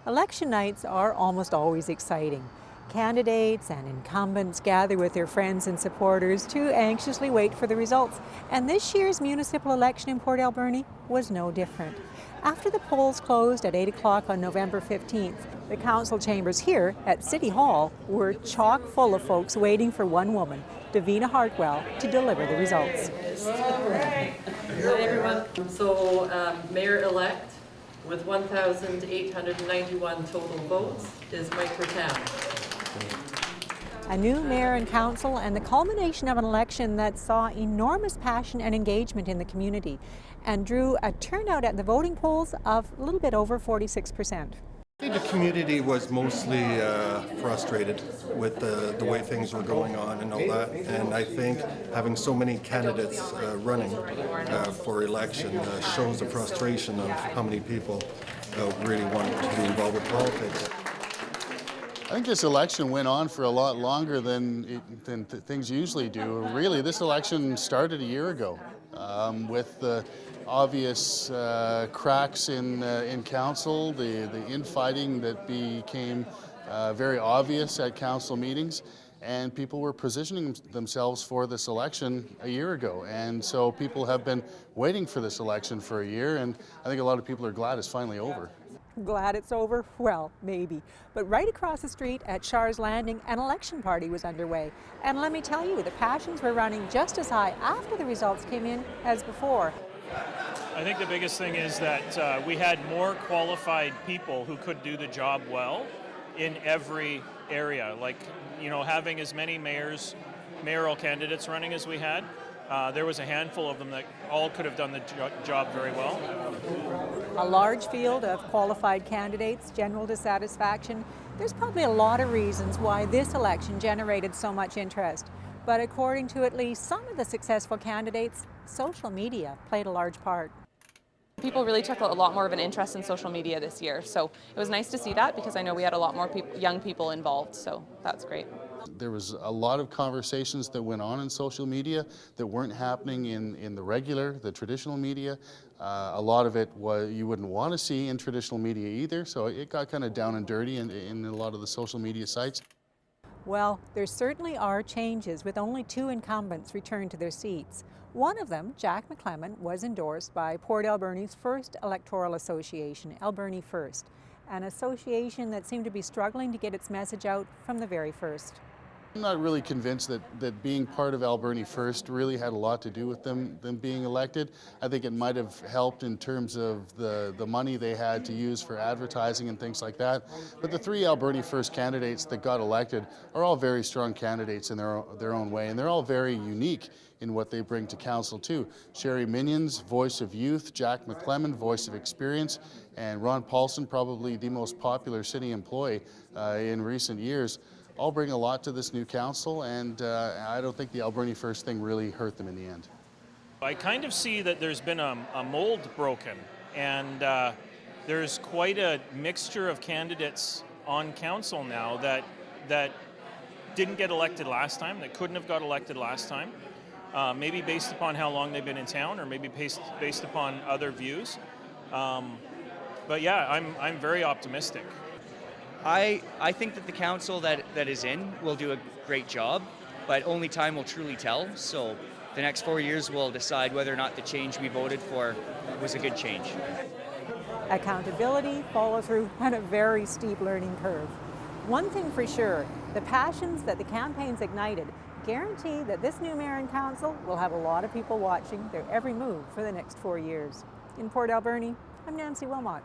Election nights are almost always exciting. Candidates and incumbents gather with their friends and supporters to anxiously wait for the results. And this year's municipal election in Port Alberni was no different. After the polls closed at 8 o'clock on November 15th, the council chambers here at City Hall were chock full of folks waiting for one woman, Davina Hartwell, to deliver the results. Hi everyone. So Mayor-elect with 1,891 total votes is Mike Rattan. A new mayor and council and the culmination of an election that saw enormous passion and engagement in the community and drew a turnout at the voting polls of a little bit over 46%. I think the community was mostly frustrated with the way things were going on and all that, and I think having so many candidates running for election shows the frustration of how many people really want to be involved with politics. I think this election went on for a lot longer than things usually do. Really, this election started a year ago with the obvious cracks in council, the infighting that became very obvious at council meetings, and people were positioning themselves for this election a year ago. And so people have been waiting for this election for a year, and I think a lot of people are glad it's finally over. Glad it's over? Well, maybe. But right across the street at Shars Landing, an election party was underway. And let me tell you, the passions were running just as high after the results came in as before. I think the biggest thing is that we had more qualified people who could do the job well in every area. Like, you know, having as many mayoral candidates running as we had, there was a handful of them that all could have done the job very well. A large field of qualified candidates, general dissatisfaction. There's probably a lot of reasons why this election generated so much interest. But according to at least some of the successful candidates, social media played a large part. People really took a lot more of an interest in social media this year, so it was nice to see that because I know we had a lot more young people involved, so that's great. There was a lot of conversations that went on in social media that weren't happening in the traditional media. A lot of it you wouldn't want to see in traditional media either, so it got kind of down and dirty in a lot of the social media sites. Well, there certainly are changes with only two incumbents returned to their seats. One of them, Jack McClellan, was endorsed by Port Alberni's first electoral association, Alberni First, an association that seemed to be struggling to get its message out from the very first. I'm not really convinced that being part of Alberni First really had a lot to do with them being elected. I think it might have helped in terms of the money they had to use for advertising and things like that. But the three Alberni First candidates that got elected are all very strong candidates in their own way, and they're all very unique in what they bring to council too. Sherry Minions, voice of youth; Jack McClellan, voice of experience; and Ron Paulson, probably the most popular city employee in recent years. All bring a lot to this new council, and I don't think the Alberni First thing really hurt them in the end. I kind of see that there's been a mold broken, and there's quite a mixture of candidates on council now that didn't get elected last time, that couldn't have got elected last time, maybe based upon how long they've been in town, or maybe based upon other views. But yeah, I'm very optimistic. I think that the council that is in will do a great job, but only time will truly tell. So the next 4 years will decide whether or not the change we voted for was a good change. Accountability, follow-through, and a very steep learning curve. One thing for sure, the passions that the campaigns ignited guarantee that this new mayor and council will have a lot of people watching their every move for the next 4 years. In Port Alberni, I'm Nancy Wilmot.